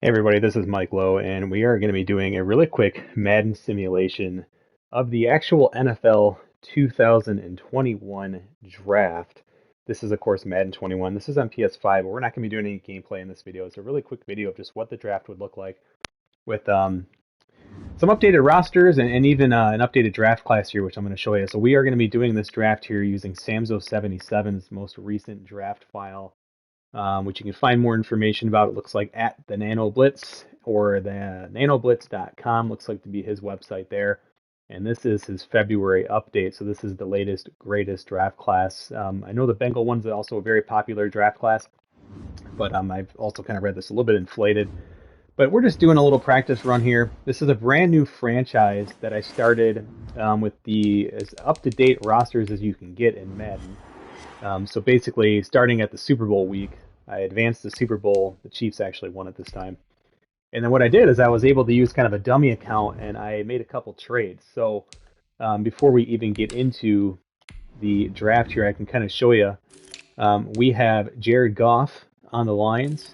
Hey everybody, this is Mike Lowe, and we are going to be doing a really quick Madden simulation of the actual NFL 2021 draft. This is, of course, Madden 21. This is on PS5, but we're not going to be doing any gameplay in this video. It's a really quick video of just what the draft would look like with some updated rosters and even an updated draft class here, which I'm going to show you. So we are going to be doing this draft here using Samzo77's most recent draft file, which you can find more information about. It looks like at the NanoBlitz or the nanoblitz.com looks like to be his website there. And this is his February update. So this is the latest, greatest draft class. I know the Bengal one's also a very popular draft class, but I've also kind of read this a little bit inflated. But we're just doing a little practice run here. This is a brand new franchise that I started with as up-to-date rosters as you can get in Madden. So basically, starting at the Super Bowl week, I advanced the Super Bowl. The Chiefs actually won it this time. And then what I did is I was able to use kind of a dummy account, and I made a couple trades. So before we even get into the draft here, I can kind of show you. We have Jared Goff on the Lions.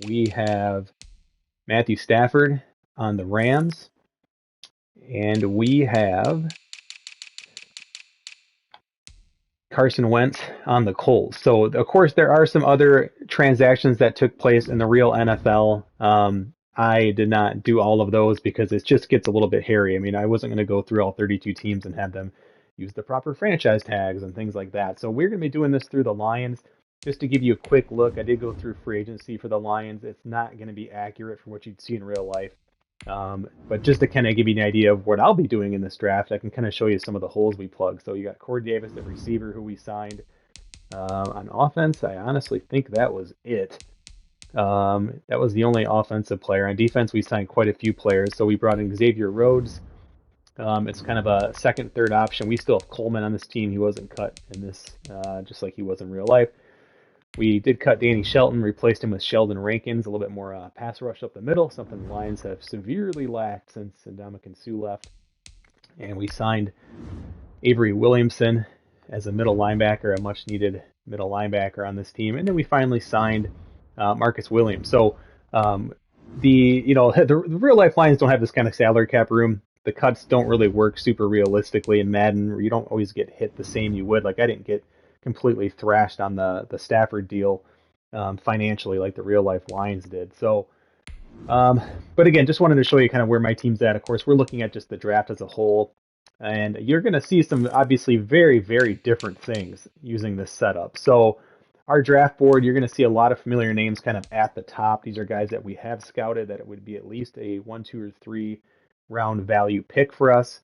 We have Matthew Stafford on the Rams. And we have Carson Wentz on the Colts. So, of course, there are some other transactions that took place in the real NFL. I did not do all of those because it just gets a little bit hairy. I mean, I wasn't going to go through all 32 teams and have them use the proper franchise tags and things like that. So we're going to be doing this through the Lions. Just to give you a quick look, I did go through free agency for the Lions. It's not going to be accurate for what you'd see in real life. But just to kind of give you an idea of what I'll be doing in this draft, I can kind of show you some of the holes we plugged. So you got Corey Davis, the receiver, who we signed. On offense, I honestly think that was it. That was the only offensive player. On defense, we signed quite a few players. So we brought in Xavier Rhodes. It's kind of a second, third option. We still have Coleman on this team. He wasn't cut in this, just like he was in real life. We did cut Danny Shelton, replaced him with Sheldon Rankins, a little bit more pass rush up the middle, something the Lions have severely lacked since Ndamukong Suh left. And we signed Avery Williamson as a middle linebacker, a much needed middle linebacker on this team. And then we finally signed Marcus Williams. So the real life Lions don't have this kind of salary cap room. The cuts don't really work super realistically in Madden. You don't always get hit the same you would. Like I didn't get completely thrashed on the Stafford deal financially like the real life Lions did. So, but again, just wanted to show you kind of where my team's at. Of course, we're looking at just the draft as a whole, and you're going to see some obviously very, very different things using this setup. So our draft board, you're going to see a lot of familiar names kind of at the top. These are guys that we have scouted that it would be at least a 1, 2, or 3 round value pick for us.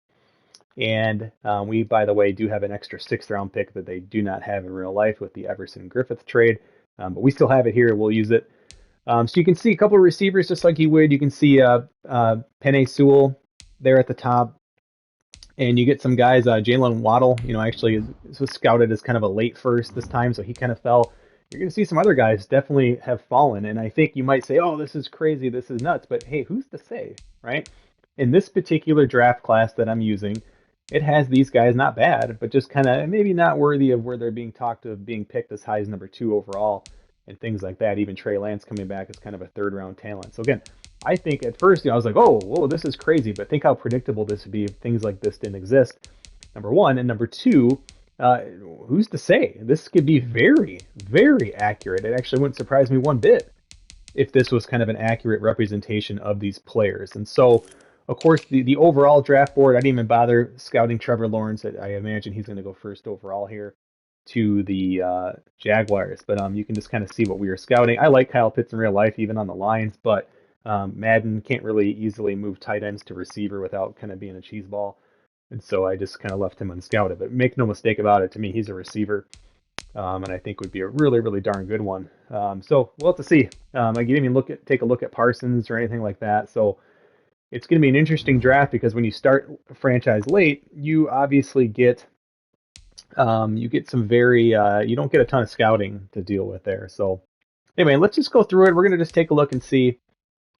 And we, by the way, do have an extra 6th round pick that they do not have in real life with the Everson Griffith trade. But we still have it here. We'll use it. So you can see a couple of receivers just like you would. You can see Penei Sewell there at the top. And you get some guys, Jalen Waddle, actually was scouted as kind of a late first this time, so he kind of fell. You're going to see some other guys definitely have fallen. And I think you might say, oh, this is crazy, this is nuts. But hey, who's to say, right? In this particular draft class that I'm using, it has these guys not bad, but just kind of maybe not worthy of where they're being talked of being picked as high as number 2 overall and things like that. Even Trey Lance coming back as kind of a 3rd round talent. So again, I think at first, I was like, oh, whoa, this is crazy. But think how predictable this would be if things like this didn't exist. Number 1. And number 2, who's to say? This could be very, very accurate. It actually wouldn't surprise me one bit if this was kind of an accurate representation of these players. And so, of course, the overall draft board, I didn't even bother scouting Trevor Lawrence. I imagine he's going to go 1st overall here to the Jaguars. But you can just kind of see what we were scouting. I like Kyle Pitts in real life, even on the Lions, but Madden can't really easily move tight ends to receiver without kind of being a cheese ball. And so I just kind of left him unscouted. But make no mistake about it, to me, he's a receiver. And I think would be a really, really darn good one. So we'll have to see. I didn't even take a look at Parsons or anything like that. So it's going to be an interesting draft because when you start a franchise late, you obviously get some very you don't get a ton of scouting to deal with there. So anyway, let's just go through it. We're going to just take a look and see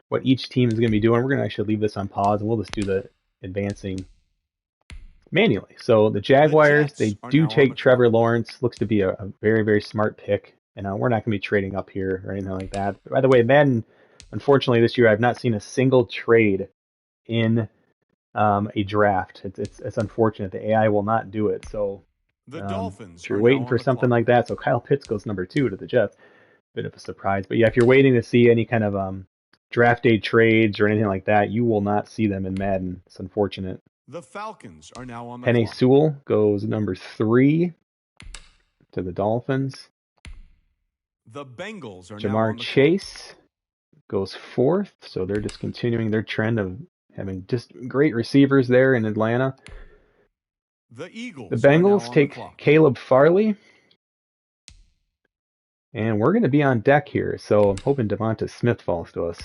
what each team is going to be doing. We're going to actually leave this on pause and we'll just do the advancing manually. So the Jaguars, they do take Trevor Lawrence. Looks to be a very, very smart pick. And we're not going to be trading up here or anything like that. By the way, Madden Unfortunately, this year I've not seen a single trade in a draft. It's unfortunate. The AI will not do it. So The Dolphins if you're are now waiting on for the something clock. like that, so Kyle Pitts goes number 2 to the Jets. Bit of a surprise, but yeah, if you're waiting to see any kind of draft day trades or anything like that, you will not see them in Madden. It's unfortunate. The Falcons are now on the Penny clock. Sewell goes number 3 to the Dolphins. The Bengals are now Jamar on the clock. Chase goes 4th, so they're just continuing their trend of having just great receivers there in Atlanta. The The Eagles are now Bengals on the take clock. Caleb Farley, and we're going to be on deck here, so I'm hoping Devonta Smith falls to us.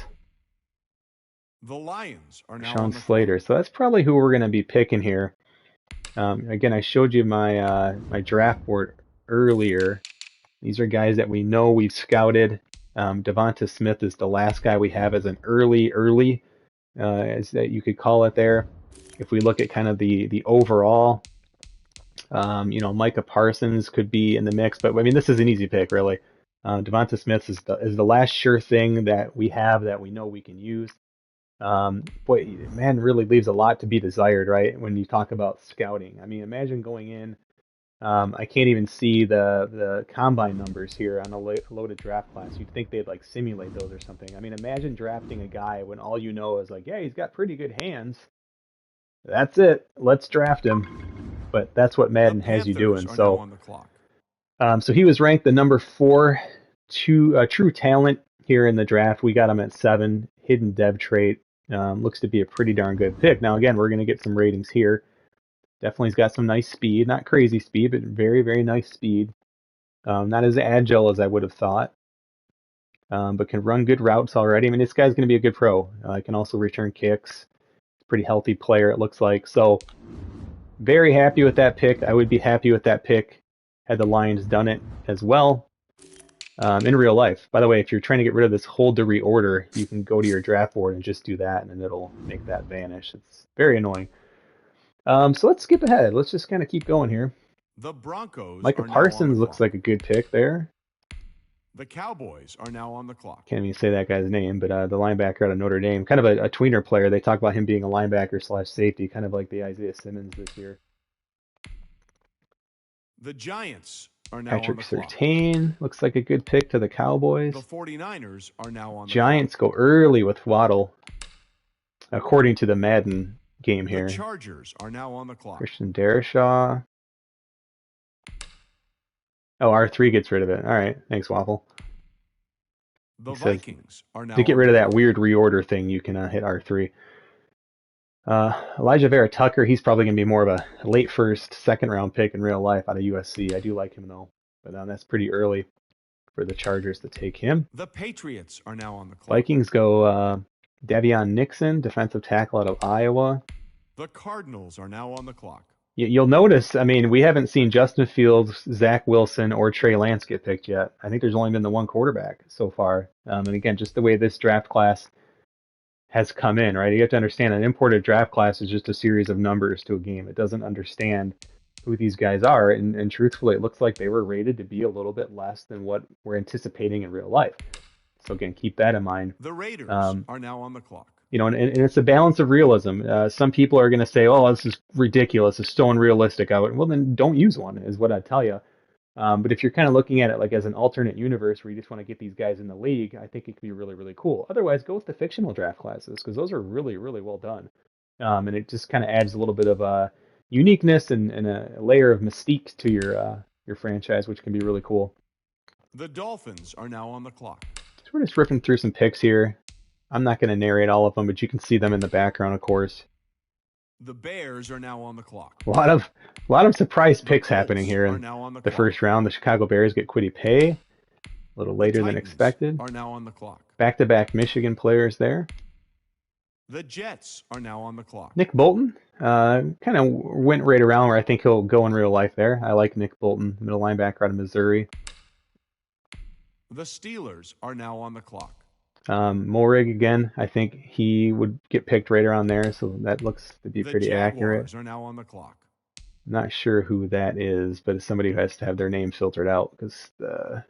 The Lions are now Sean on the clock. Slater, so that's probably who we're going to be picking here. Again, I showed you my draft board earlier. These are guys that we know we've scouted. Devonta Smith is the last guy we have as an early, as that you could call it there. If we look at kind of the overall, Micah Parsons could be in the mix, but I mean this is an easy pick really. Devonta Smith is the last sure thing that we have that we know we can use. Boy, man, really leaves a lot to be desired, right? When you talk about scouting. I mean, imagine going in. I can't even see the combine numbers here on a loaded draft class. You'd think they'd like simulate those or something. I mean, imagine drafting a guy when all you know is like, yeah, he's got pretty good hands. That's it. Let's draft him. But that's what The Madden has you Panthers doing. are now So, on the clock. so he was ranked the number 4 true talent here in the draft. We got him at 7. Hidden dev trait. Looks to be a pretty darn good pick. Now, again, we're going to get some ratings here. Definitely, he's got some nice speed. Not crazy speed, but very, very nice speed. Not as agile as I would have thought, but can run good routes already. I mean, this guy's going to be a good pro. Can also return kicks. Pretty healthy player, it looks like. So, very happy with that pick. I would be happy with that pick had the Lions done it as well in real life. By the way, if you're trying to get rid of this hold to reorder, you can go to your draft board and just do that, and it'll make that vanish. It's very annoying. So let's skip ahead. Let's just kind of keep going here. The Broncos Micah are now on the Parsons looks clock. like a good pick there. The Cowboys are now on the clock. Can't even say that guy's name, but the linebacker out of Notre Dame, kind of a tweener player. They talk about him being a linebacker slash safety, kind of like the Isaiah Simmons this year. The Giants are now on Patrick the clock. Surtain looks like a good pick to the Cowboys. The 49ers are now on the Giants clock. go early with Waddle, according to the Madden game The here. Chargers are now on the clock. Christian Darrisaw. Oh, R3 gets rid of it. All right, thanks, Waffle. The He says Vikings are now to get on rid the of that clock. weird reorder thing, you can hit R3. Elijah Vera Tucker, he's probably going to be more of a late first, second round pick in real life out of USC. I do like him though, but that's pretty early for the Chargers to take him. The Patriots are now on the clock. Vikings go Devion Nixon, defensive tackle out of Iowa. The Cardinals are now on the clock. You'll notice, I mean, we haven't seen Justin Fields, Zach Wilson, or Trey Lance get picked yet. I think there's only been the one quarterback so far. And again, just the way this draft class has come in, right? You have to understand an imported draft class is just a series of numbers to a game. It doesn't understand who these guys are. And truthfully, it looks like they were rated to be a little bit less than what we're anticipating in real life. So again, keep that in mind. The Raiders are now on the clock. And it's a balance of realism. Some people are going to say, "Oh, this is ridiculous. It's so unrealistic." Well, then don't use one, is what I tell you. But if you're kind of looking at it like as an alternate universe where you just want to get these guys in the league, I think it could be really, really cool. Otherwise, go with the fictional draft classes because those are really, really well done. And it just kind of adds a little bit of uniqueness and a layer of mystique to your franchise, which can be really cool. The Dolphins are now on the clock. So we're just ripping through some picks here. I'm not going to narrate all of them, but you can see them in the background, of course. The Bears are now on the clock. A lot of surprise picks Colts happening here are in now on the the clock. first round. The Chicago Bears get Kwity Paye a little later than expected. Are now on the clock. Back-to-back Michigan players there. The Jets are now on the clock. Nick Bolton kind of went right around where I think he'll go in real life there. I like Nick Bolton, middle linebacker out of Missouri. The Steelers are now on the clock. Morig again, I think he would get picked right around there, so that looks to be pretty accurate. The Jaguars are now on the clock. I'm not sure who that is, but it's somebody who has to have their name filtered out because the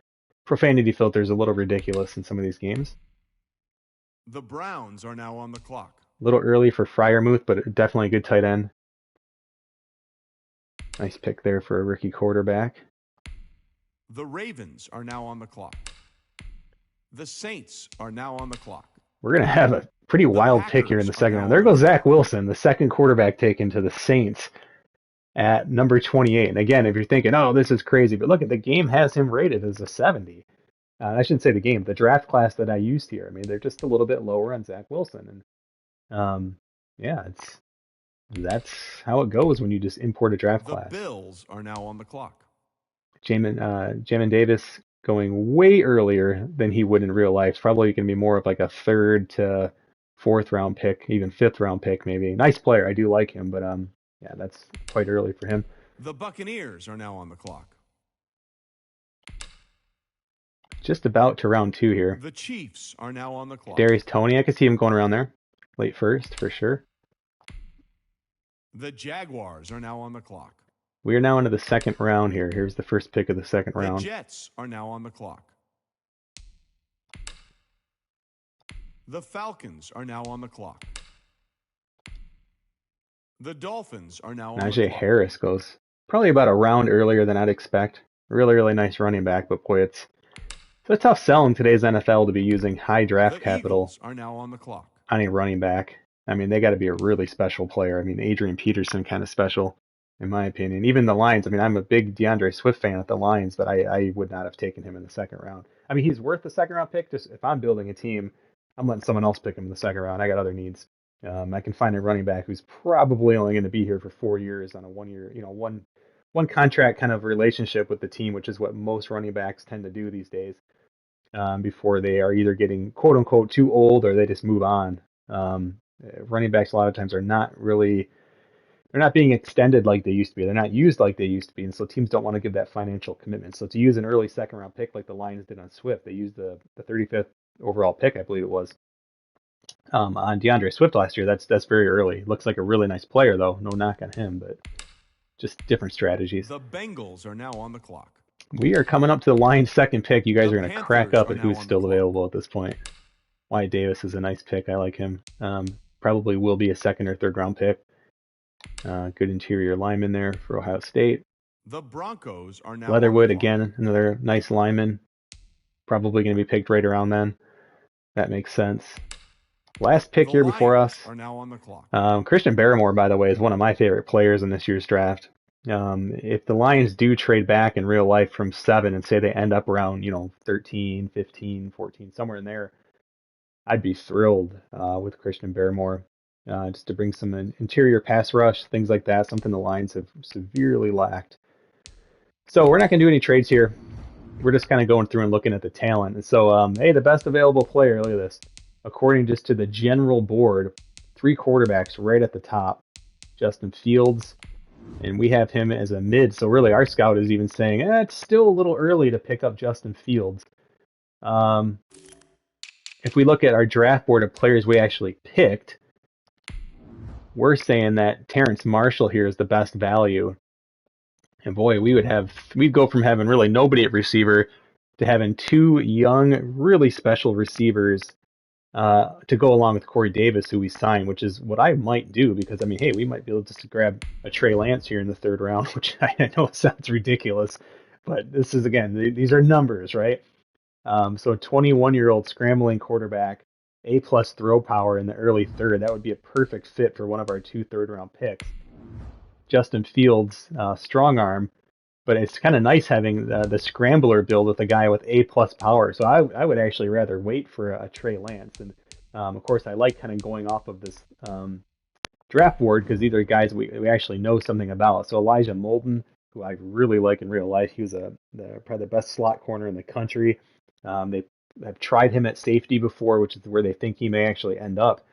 profanity filter is a little ridiculous in some of these games. The Browns are now on the clock. A little early for Fryermuth, but definitely a good tight end. Nice pick there for a rookie quarterback. The Ravens are now on the clock. The Saints are now on the clock. We're going to have a pretty The wild pick here in Packers the are second now round. There on the goes Zach clock. Wilson, the second quarterback taken to the Saints at number 28. And again, if you're thinking, oh, this is crazy, but look at the game has him rated as a 70. I shouldn't say the game, the draft class that I used here. I mean, they're just a little bit lower on Zach Wilson. And yeah, that's how it goes when you just import a draft The class. Bills are now on the clock. Jamin Davis going way earlier than he would in real life. It's probably going to be more of like a third to fourth round pick, even fifth round pick maybe. Nice player, I do like him, but yeah, that's quite early for him. The Buccaneers are now on the clock. Just about to round 2 here. The Chiefs are now on the clock. Darius Toney, I could see him going around there, late first for sure. The Jaguars are now on the clock. We are now into the second round here. Here's the first pick of the second round. The Jets are now on the clock. The Falcons are now on the clock. The Dolphins are now on the Najee clock. Harris goes probably about a round earlier than I'd expect. Really nice running back, but boy, it's a tough sell in today's NFL to be using high draft The capital Eagles are now on the clock. on a running back. I mean, they got to be a really special player. I mean, Adrian Peterson kind of special, in my opinion. Even the Lions. I mean, I'm a big DeAndre Swift fan at the Lions, but I would not have taken him in the second round. I mean, he's worth the second round pick. Just if I'm building a team, I'm letting someone else pick him in the second round. I got other needs. I can find a running back who's probably only going to be here for 4 years on a 1 year, one contract kind of relationship with the team, which is what most running backs tend to do these days. Before they are either getting quote unquote too old or they just move on. Running backs a lot of times are not really, they're not being extended like they used to be. They're not used like they used to be. And so teams don't want to give that financial commitment. So to use an early second round pick like the Lions did on Swift, they used the 35th overall pick, I believe it was, on DeAndre Swift last year. That's very early. Looks like a really nice player though. No knock on him, but just different strategies. The Bengals are now on the clock. We are coming up to the Lions' second pick. You guys The are going to crack Panthers up are at now who's on the still clock. available at this point. Wyatt Davis is a nice pick. I like him. Probably will be a second or third round pick. Good interior lineman there for Ohio State. The Broncos are now Leatherwood, on the clock. again, another nice lineman. Probably going to be picked right around then. That makes sense. Last pick The here before Lions us. are now on the clock. Christian Barrymore, by the way, is one of my favorite players in this year's draft. If the Lions do trade back in real life from 7 and say they end up around, 13, 15, 14, somewhere in there, I'd be thrilled with Christian Barrymore. Just to bring some interior pass rush, things like that, something the Lions have severely lacked. So we're not going to do any trades here. We're just kind of going through and looking at the talent. And so, hey, the best available player, look at this. According just to the general board, 3 quarterbacks right at the top. Justin Fields, and we have him as a mid. So really, our scout is even saying, it's still a little early to pick up Justin Fields. If we look at our draft board of players we actually picked, we're saying that Terrence Marshall here is the best value. And boy, we'd go from having really nobody at receiver to having 2 young, really special receivers to go along with Corey Davis, who we signed, which is what I might do because, I mean, hey, we might be able just to grab a Trey Lance here in the third round, which I know sounds ridiculous, but this is, again, these are numbers, right? So a 21-year-old scrambling quarterback, A-plus throw power in the early third, that would be a perfect fit for one of our 2 third-round picks. Justin Fields, strong arm, but it's kind of nice having the scrambler build with a guy with A-plus power. So I would actually rather wait for a Trey Lance. And, of course, I like kind of going off of this draft board because these are guys we actually know something about. So Elijah Molden, who I really like in real life, he was probably the best slot corner in the country. They have tried him at safety before, which is where they think he may actually end up.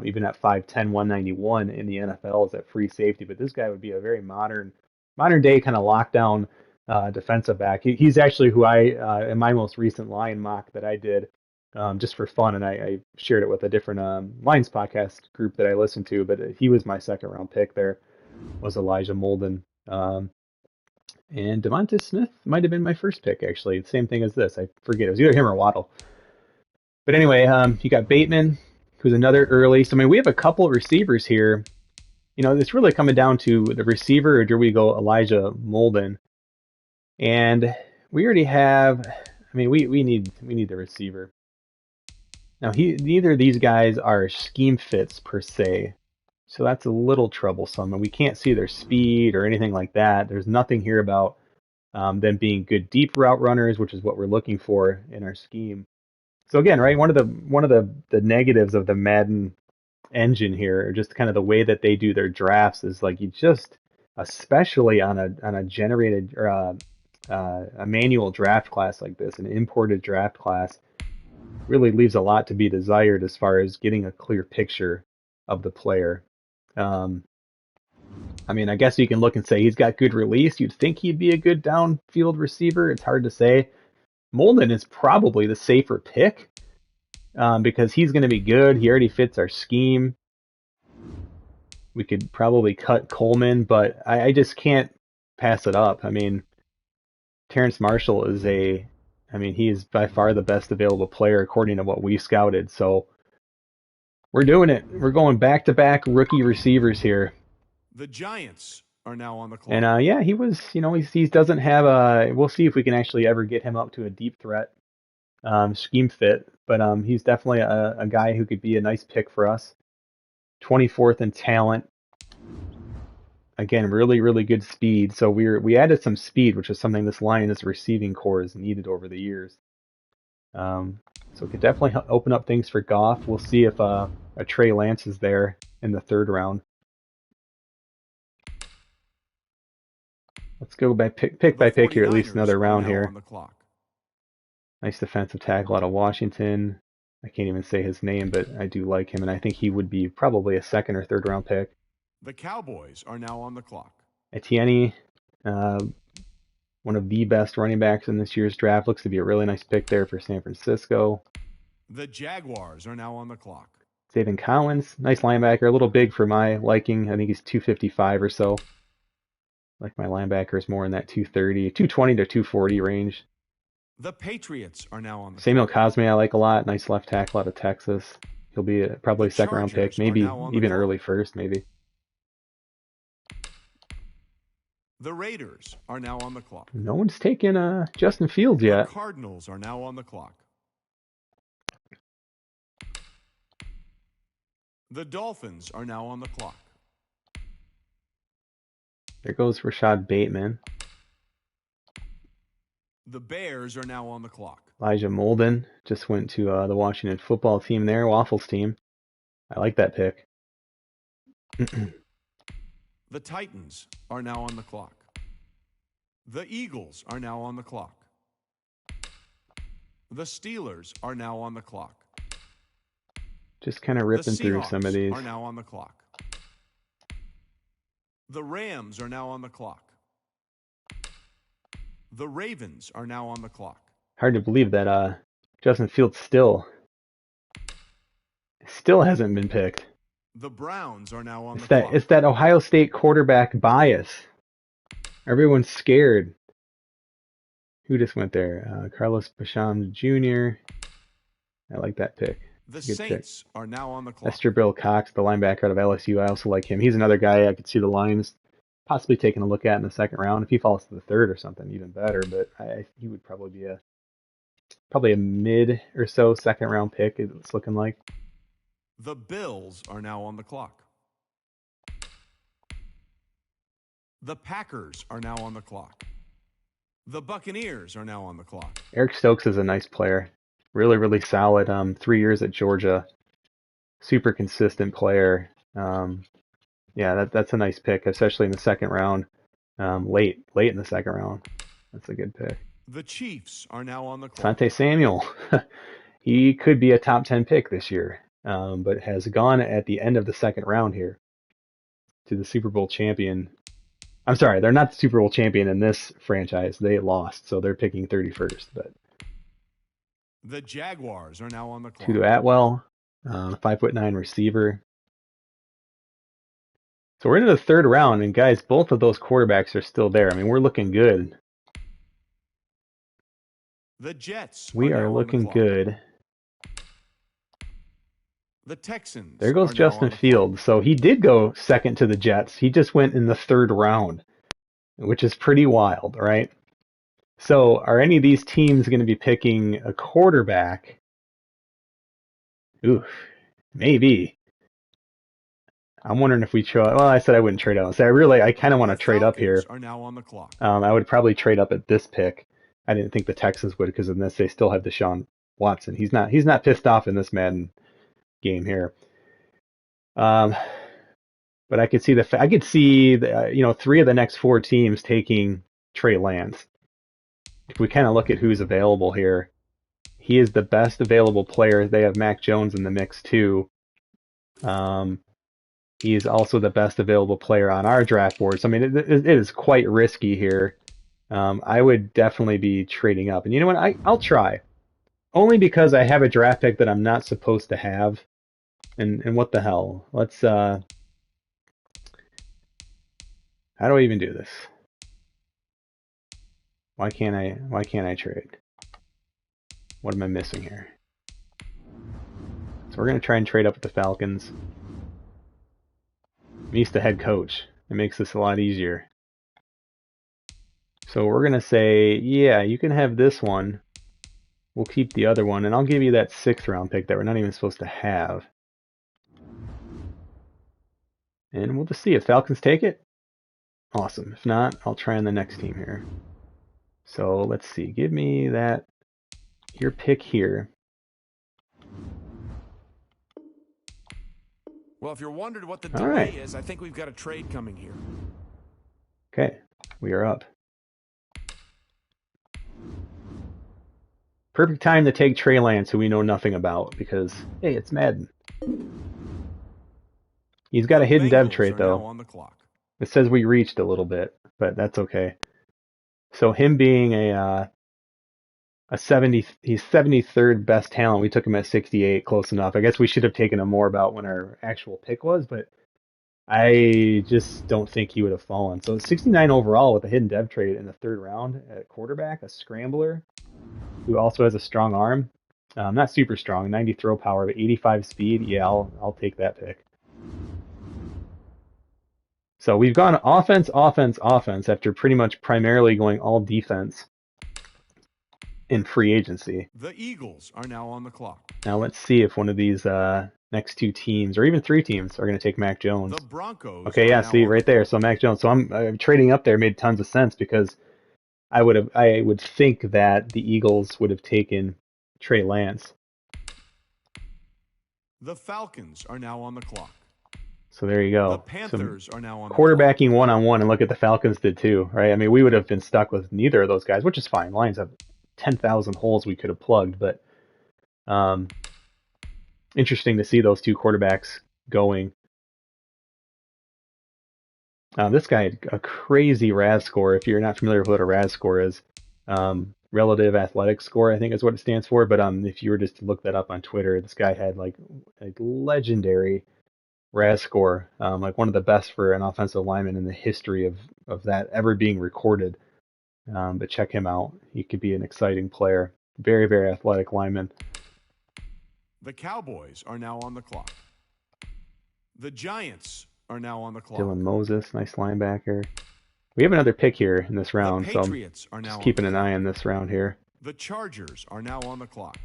Even at 5'10", 191 in the NFL is at free safety. But this guy would be a very modern day kind of lockdown defensive back. He's actually who I, in my most recent Lion mock that I did just for fun, and I shared it with a different Lions podcast group that I listened to, but he was my second round pick there, was Elijah Molden. And Devonta Smith might have been my first pick, actually. Same thing as this. I forget. It was either him or Waddle. But anyway, you got Bateman, who's another early. So I mean, we have a couple of receivers here. You know, it's really coming down to the receiver, or do we go Elijah Molden? And we already have. I mean, we need the receiver. Now, neither of these guys are scheme fits per se, so that's a little troublesome. And we can't see their speed or anything like that. There's nothing here about them being good deep route runners, which is what we're looking for in our scheme. So again, right, one of the negatives of the Madden engine here, or just kind of the way that they do their drafts, is like you just, especially on a generated or a manual draft class like this, an imported draft class, really leaves a lot to be desired as far as getting a clear picture of the player. Um, I mean, I guess you can look and say he's got good release. You'd think he'd be a good downfield receiver. It's hard to say. Molden is probably the safer pick because he's going to be good. He already fits our scheme. We could probably cut Coleman, but I just can't pass it up. I mean, Terrence Marshall is I mean, he is by far the best available player according to what we scouted. So we're doing it. We're going back to back rookie receivers here. The Giants are now on the And clock. yeah, he was, you know, he doesn't have a. We'll see if we can actually ever get him up to a deep threat scheme fit. But he's definitely a guy who could be a nice pick for us. 24th in talent. Again, really, really good speed. So we added some speed, which is something this line, this receiving core has needed over the years. Um, so it could definitely open up things for Goff. We'll see if a Trey Lance is there in the third round. Let's go by pick The by pick here, at least 49ers another are round now on here. the clock. Nice defensive tackle out of Washington. I can't even say his name, but I do like him, and I think he would be probably a second or third round pick. The Cowboys are now on the clock. Etienne, uh, one of the best running backs in this year's draft, looks to be a really nice pick there for San Francisco. The Jaguars are now on the clock. Zaven Collins, nice linebacker, a little big for my liking. I think he's 255 or so. Like my linebackers more in that 230, 220 to 240 range. The Patriots are now on the Samuel clock. Cosme I like a lot. Nice left tackle out of Texas. He'll be probably The a second round pick, Chargers are maybe now on the even clock. early first, maybe. The Raiders are now on the clock. No one's taken Justin Fields The yet. Cardinals are now on the clock. The Dolphins are now on the clock. There goes Rashad Bateman. The Bears are now on the clock. Elijah Molden just went to the Washington football team there, Waffles team. I like that pick. The Titans are now on the clock. The Eagles are now on the clock. The Steelers are now on the clock. Just kind of The ripping through Seahawks some of these. are now on the clock. The Rams are now on the clock. The Ravens are now on the clock. Hard to believe that Justin Fields still hasn't been picked. The Browns are now on It's the that clock. it's that Ohio State quarterback bias. Everyone's scared. Who just went there? Carlos Basham Jr. I like that pick. The Good pick. Saints are now on the clock. Esther Bill Cox, the linebacker out of LSU. I also like him. He's another guy I could see the Lions possibly taking a look at in the second round. If he falls to the third or something, even better. But he would probably be a mid or so second round pick. It's looking like. The Bills are now on the clock. The Packers are now on the clock. The Buccaneers are now on the clock. Eric Stokes is a nice player. Really, really solid. 3 years at Georgia. Super consistent player. Yeah, that's a nice pick, especially in the second round. Late in the second round. That's a good pick. The Chiefs are now on the clock. Asante Samuel. He could be a top 10 pick this year, but has gone at the end of the second round here to the Super Bowl champion. I'm sorry, they're not the Super Bowl champion in this franchise. They lost, so they're picking 31st. But The Jaguars are now on the clock. Tudo Atwell, 5'9" receiver. So we're into the third round, and guys, both of those quarterbacks are still there. I mean, we're looking good. The Jets We are are now looking on the clock. good. The Texans There goes are now Justin on the clock. Fields. So he did go second to the Jets. He just went in the third round, which is pretty wild, right? So are any of these teams going to be picking a quarterback? Oof, maybe. I'm wondering if we trade. Well, I said I wouldn't trade out. So I kind of want The to trade up Falcons here. are now on the clock. I would probably trade up at this pick. I didn't think the Texans would because in this they still have Deshaun Watson. He's not pissed off in this Madden game here. Um, but I could see three of the next four teams taking Trey Lance. If we kind of look at who's available here, he is the best available player. They have Mac Jones in the mix too. Um, he is also the best available player on our draft board. So I mean, it is quite risky here. I would definitely be trading up. And you know what? I'll try. Only because I have a draft pick that I'm not supposed to have. And what the hell? How do I even do this? Why can't I trade? What am I missing here? So we're gonna try and trade up with the Falcons. He's the head coach. It makes this a lot easier. So we're gonna say, yeah, you can have this one. We'll keep the other one, and I'll give you that 6th round pick that we're not even supposed to have. And we'll just see if Falcons take it. Awesome. If not, I'll try on the next team here. So let's see. Give me your pick here. Well, if you're wondering what the All delay right. is, I think we've got a trade coming here. Okay, we are up. Perfect time to take Trey Lance, who we know nothing about, because, hey, it's Madden. He's got a hidden dev trait, Now though. on the clock. It says we reached a little bit, but that's okay. So him being a 70, he's 73rd best talent. We took him at 68, close enough. I guess we should have taken him more about when our actual pick was, but I just don't think he would have fallen. So 69 overall with a hidden dev trait in the 3rd round at quarterback, a scrambler who also has a strong arm. Not super strong, 90 throw power, but 85 speed. Yeah, I'll take that pick. So we've gone offense, offense, offense after pretty much primarily going all defense in free agency. The Eagles are now on the clock. Now let's see if one of these next 2 teams, or even 3 teams, are going to take Mac Jones. The Broncos. Okay, yeah, see right there. So Mac Jones. So I'm trading up there made tons of sense because I would think that the Eagles would have taken Trey Lance. The Falcons are now on the clock. So there you go. The Panthers are now on the quarterbacking one-on-one, and look at the Falcons did too, right? I mean, we would have been stuck with neither of those guys, which is fine. Lions have 10,000 holes we could have plugged, but interesting to see those 2 quarterbacks going. This guy had a crazy RAS score. If you're not familiar with what a RAS score is, relative athletic score, I think is what it stands for. But if you were just to look that up on Twitter, this guy had like legendary RAS score, like one of the best for an offensive lineman in the history of that ever being recorded. But check him out. He could be an exciting player. Very, very athletic lineman. The Cowboys are now on the clock. The Giants are now on the clock. Dylan Moses, nice linebacker. We have another pick here in this round, so I'm just keeping an eye on this round here. The Chargers are now on the clock.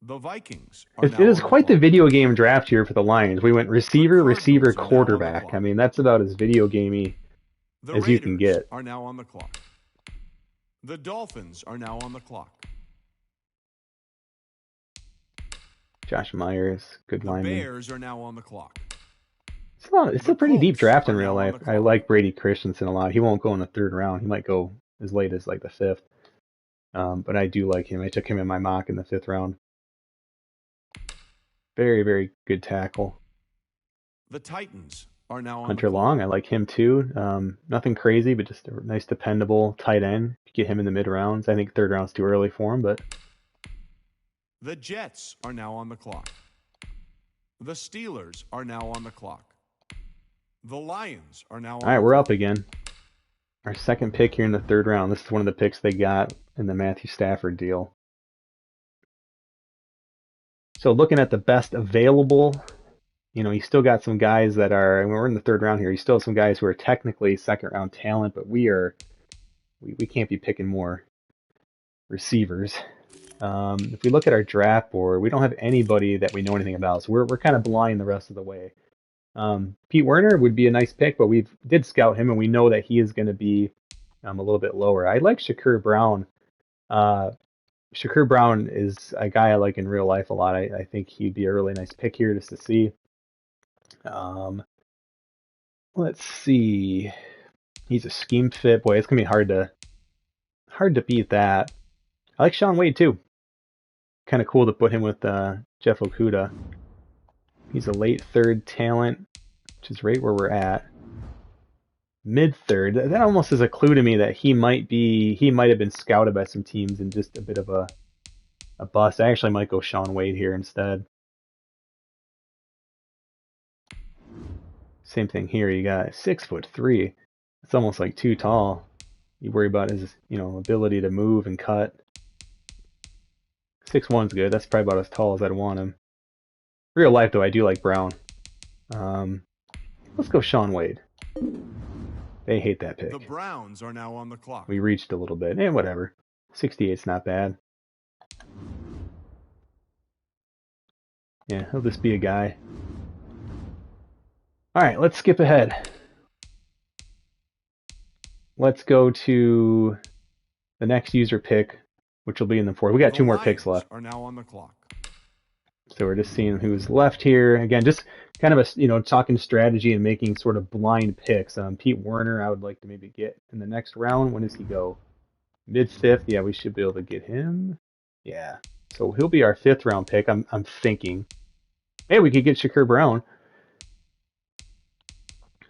The Vikings it is quite the video game draft here for the Lions. We went receiver, receiver, quarterback. I mean, that's about as video gamey as you can get. Are now on the clock. The Dolphins are now on the clock. Josh Myers, good lineman. The Bears are now on the clock. It's a pretty deep draft in real life. I like Brady Christensen a lot. He won't go in the 3rd round. He might go as late as like the 5th. But I do like him. I took him in my mock in the 5th round. Very, very good tackle. The Titans are now on Hunter Long, I like him too. Nothing crazy, but just a nice, dependable tight end. Get him in the mid rounds. I think 3rd round's too early for him, but. The Jets are now on the clock. The Steelers are now on the clock. The Lions are now on the clock. All right, we're up again. Our 2nd pick here in the 3rd round. This is one of the picks they got in the Matthew Stafford deal. So looking at the best available, you still got some guys that are, and we're in the third round here, you still have some guys who are technically second round talent, but we can't be picking more receivers. If we look at our draft board, we don't have anybody that we know anything about, so we're kind of blind the rest of the way. Pete Werner would be a nice pick, but we did scout him, and we know that he is going to be a little bit lower. I like Shakur Brown. Uh, Shakur Brown is a guy I like in real life a lot. I think he'd be a really nice pick here just to see. Um, let's see. He's a scheme fit. Boy, it's gonna be hard to beat that. I like Shaun Wade too. Kind of cool to put him with Jeff Okudah. He's a late third talent, which is right where we're at. Mid third. That almost is a clue to me that he might have been scouted by some teams and just a bit of a bust. I actually might go Shaun Wade here instead. Same thing here. You got 6'3". It's almost like too tall. You worry about his, ability to move and cut. 6'1's good. That's probably about as tall as I'd want him. Real life though, I do like Brown. Let's go Shaun Wade. They hate that pick. The Browns are now on the clock. We reached a little bit. Whatever. 68's not bad. Yeah, he'll just be a guy. All right, let's skip ahead. Let's go to the next user pick, which will be in the fourth. We got two more picks left. Are now on the clock. So we're just seeing who's left here. Again, just kind of a talking strategy and making sort of blind picks. Pete Werner, I would like to maybe get in the next round. When does he go? Mid-fifth. Yeah, we should be able to get him. Yeah. So he'll be our fifth round pick. I'm thinking. Hey, we could get Shakur Brown.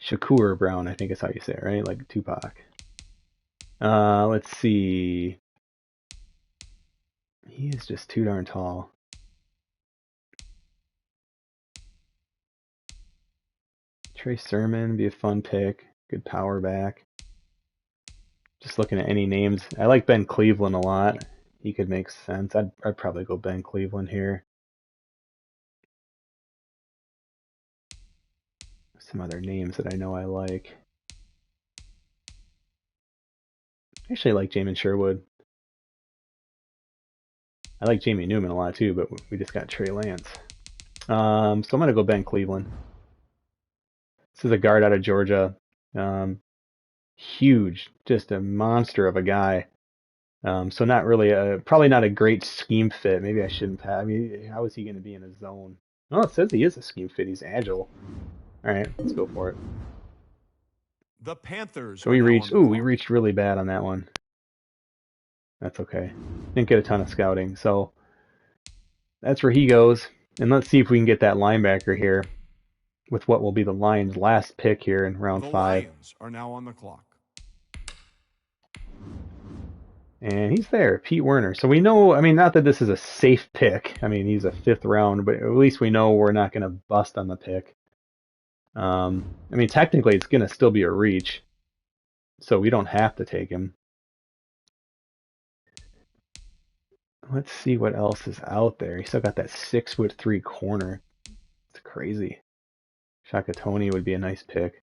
Shakur Brown, I think is how you say it, right? Like Tupac. Let's see. He is just too darn tall. Trey Sermon would be a fun pick. Good power back. Just looking at any names. I like Ben Cleveland a lot. He could make sense. I'd probably go Ben Cleveland here. Some other names that I know I like. Actually, I like Jamin Sherwood. I like Jamie Newman a lot too, but we just got Trey Lance. So I'm going to go Ben Cleveland. This is a guard out of Georgia. Huge, just a monster of a guy. So not really probably not a great scheme fit. Maybe I shouldn't have. I mean, how is he going to be in a zone? Oh, it says he is a scheme fit. He's agile. All right, let's go for it. The Panthers. So we reached really bad on that one. That's okay. Didn't get a ton of scouting, so that's where he goes. And let's see if we can get that linebacker here with what will be the Lions' last pick here in round 5. The Lions are now on the clock. And he's there, Pete Werner. So we know, I mean, not that this is a safe pick. I mean, he's a 5th round, but at least we know we're not going to bust on the pick. I mean, technically, it's going to still be a reach, so we don't have to take him. Let's see what else is out there. He still got that 6'3" corner. It's crazy. Shaka Toney would be a nice pick.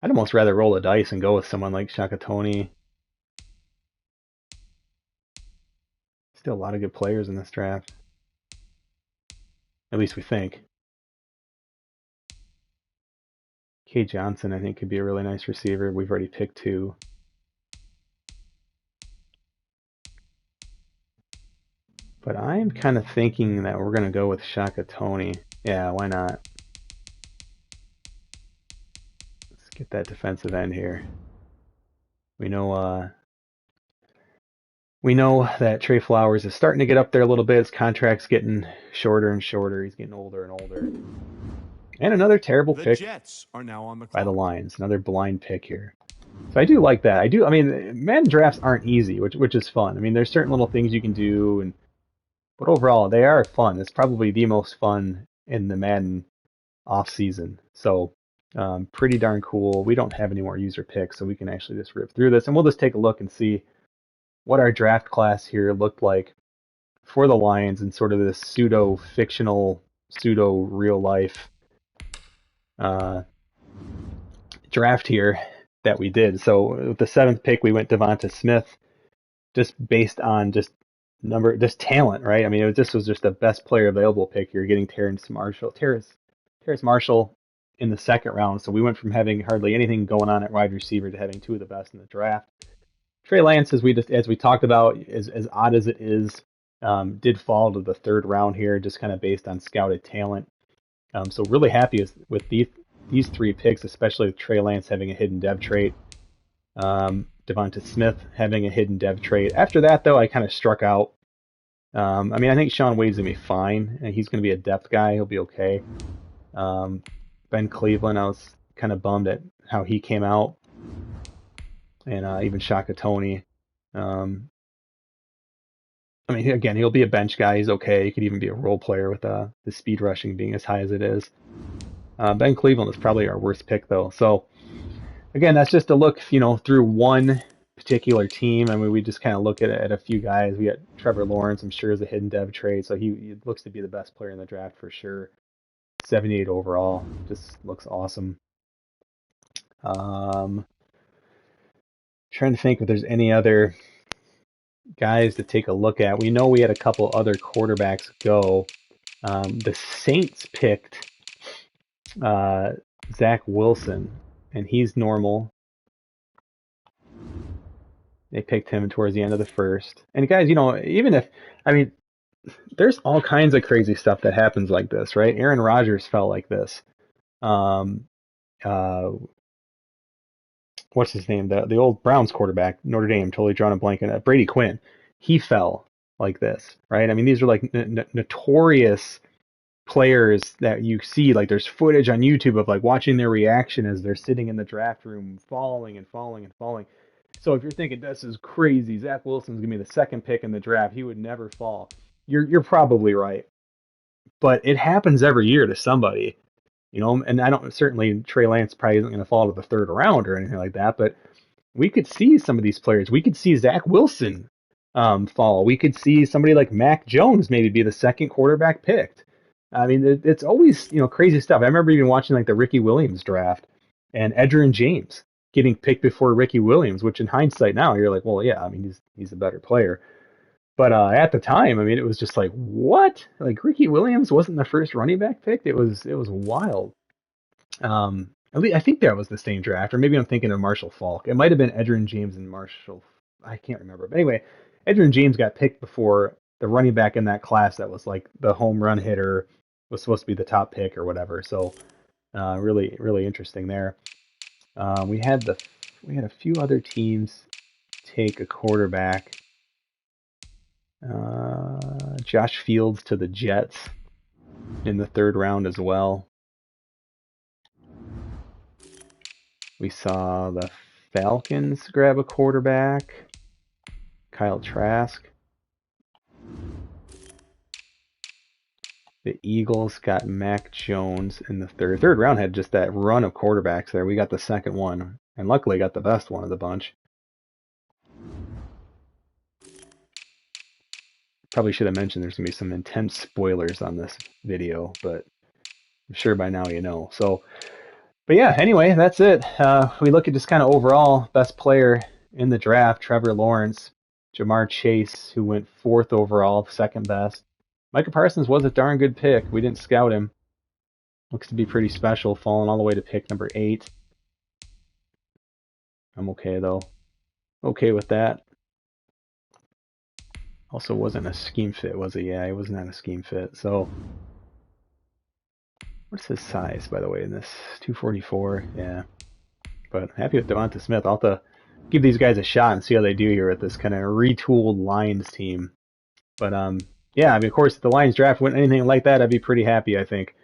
I'd almost rather roll the dice and go with someone like Shaka Toney. Still a lot of good players in this draft. At least we think. K. Johnson, I think, could be a really nice receiver. We've already picked 2. But I'm kind of thinking that we're going to go with Shaka Toney. Yeah, why not? Let's get that defensive end here. We know that Trey Flowers is starting to get up there a little bit. His contract's getting shorter and shorter. He's getting older and older. And another terrible pick Jets are now on the clock. by the Lions. Another blind pick here. So I do like that. I mean, Madden drafts aren't easy, which is fun. I mean, there's certain little things you can do, but overall, they are fun. It's probably the most fun in the Madden off season. So pretty darn cool. We don't have any more user picks, so we can actually just rip through this. And we'll just take a look and see what our draft class here looked like for the Lions in sort of this pseudo fictional, pseudo real life uh, draft here that we did. So with the seventh pick, we went Devonta Smith, just based on just talent, right? I mean, this was just the best player available pick. You're getting Terrace Marshall in the second round. So we went from having hardly anything going on at wide receiver to having two of the best in the draft. Trey Lance, as we talked about, as odd as it is, did fall to the third round here, just kind of based on scouted talent. So really happy with these three picks, especially with Trey Lance having a hidden dev trait. Devonta Smith having a hidden dev trait. After that, though, I kind of struck out. I mean, I think Shaun Wade's going to be fine, and he's going to be a depth guy. He'll be okay. Ben Cleveland, I was kind of bummed at how he came out, and even Shaka Toney. I mean, again, he'll be a bench guy. He's okay. He could even be a role player with the speed rushing being as high as it is. Ben Cleveland is probably our worst pick, though. So, again, that's just a look, through one particular team. I mean, we just kind of look at a few guys. We got Trevor Lawrence, I'm sure, is a hidden dev trade, so he looks to be the best player in the draft for sure. 78 overall, just looks awesome. Trying to think if there's any other guys to take a look at. We know we had a couple other quarterbacks go. The Saints picked Zach Wilson, and he's normal. They picked him towards the end of the first. And guys, there's all kinds of crazy stuff that happens like this, right? Aaron Rodgers fell like this. Um, uh, what's his name? The old Browns quarterback, Notre Dame, totally drawn a blank on that. Brady Quinn, he fell like this, right? I mean, these are like notorious players that you see. Like, there's footage on YouTube of like watching their reaction as they're sitting in the draft room, falling and falling and falling. So if you're thinking this is crazy, Zach Wilson's gonna be the second pick in the draft, he would never fall. You're probably right, but it happens every year to somebody, And I don't certainly Trey Lance probably isn't gonna fall to the third round or anything like that, but we could see some of these players. We could see Zach Wilson fall. We could see somebody like Mac Jones maybe be the second quarterback picked. I mean, it's always crazy stuff. I remember even watching like the Ricky Williams draft and Edgerrin James getting picked before Ricky Williams, which in hindsight now you're like, well, yeah, I mean he's a better player. But at the time, I mean, it was just like, what? Like Ricky Williams wasn't the first running back picked. It was wild. At least I think that was the same draft, or maybe I'm thinking of Marshall Faulk. It might have been Edgerrin James and Marshall. I can't remember. But anyway, Edgerrin James got picked before the running back in that class that was like the home run hitter was supposed to be the top pick or whatever. So really, really interesting there. We had a few other teams take a quarterback. Josh Fields to the Jets in the third round as well. We saw the Falcons grab a quarterback, Kyle Trask. The Eagles got Mac Jones in the third. Third round had just that run of quarterbacks there. We got the second one, and luckily got the best one of the bunch. Probably should have mentioned there's going to be some intense spoilers on this video, but I'm sure by now you know. So, but yeah, anyway, that's it. We look at just kind of overall best player in the draft, Trevor Lawrence, Jamar Chase, who went fourth overall, second best. Micah Parsons was a darn good pick. We didn't scout him. Looks to be pretty special, falling all the way to pick number 8. I'm okay, though. Okay with that. Also wasn't a scheme fit, was it? Yeah, it was not a scheme fit. So, what's his size, by the way, in this? 244, yeah. But happy with Devonta Smith. I'll have to give these guys a shot and see how they do here with this kind of retooled Lions team. But, yeah, I mean, of course, if the Lions draft went anything like that, I'd be pretty happy, I think.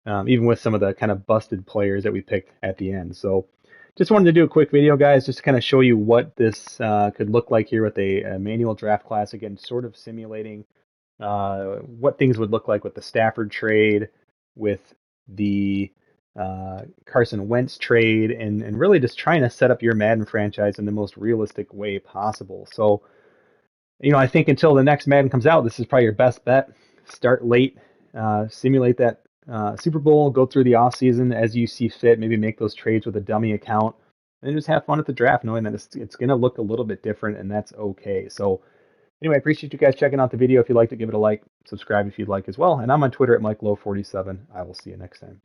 Even with some of the kind of busted players that we picked at the end. So, just wanted to do a quick video, guys, just to kind of show you what this could look like here with a manual draft class. Again, sort of simulating what things would look like with the Stafford trade, with the Carson Wentz trade, and really just trying to set up your Madden franchise in the most realistic way possible. So, I think until the next Madden comes out, this is probably your best bet. Start late, simulate that Super Bowl, go through the off season as you see fit. Maybe make those trades with a dummy account, and just have fun at the draft, knowing that it's going to look a little bit different, and that's okay. So anyway, I appreciate you guys checking out the video. If you liked it, give it a like, subscribe if you'd like as well. And I'm on Twitter at MikeLow47. I will see you next time.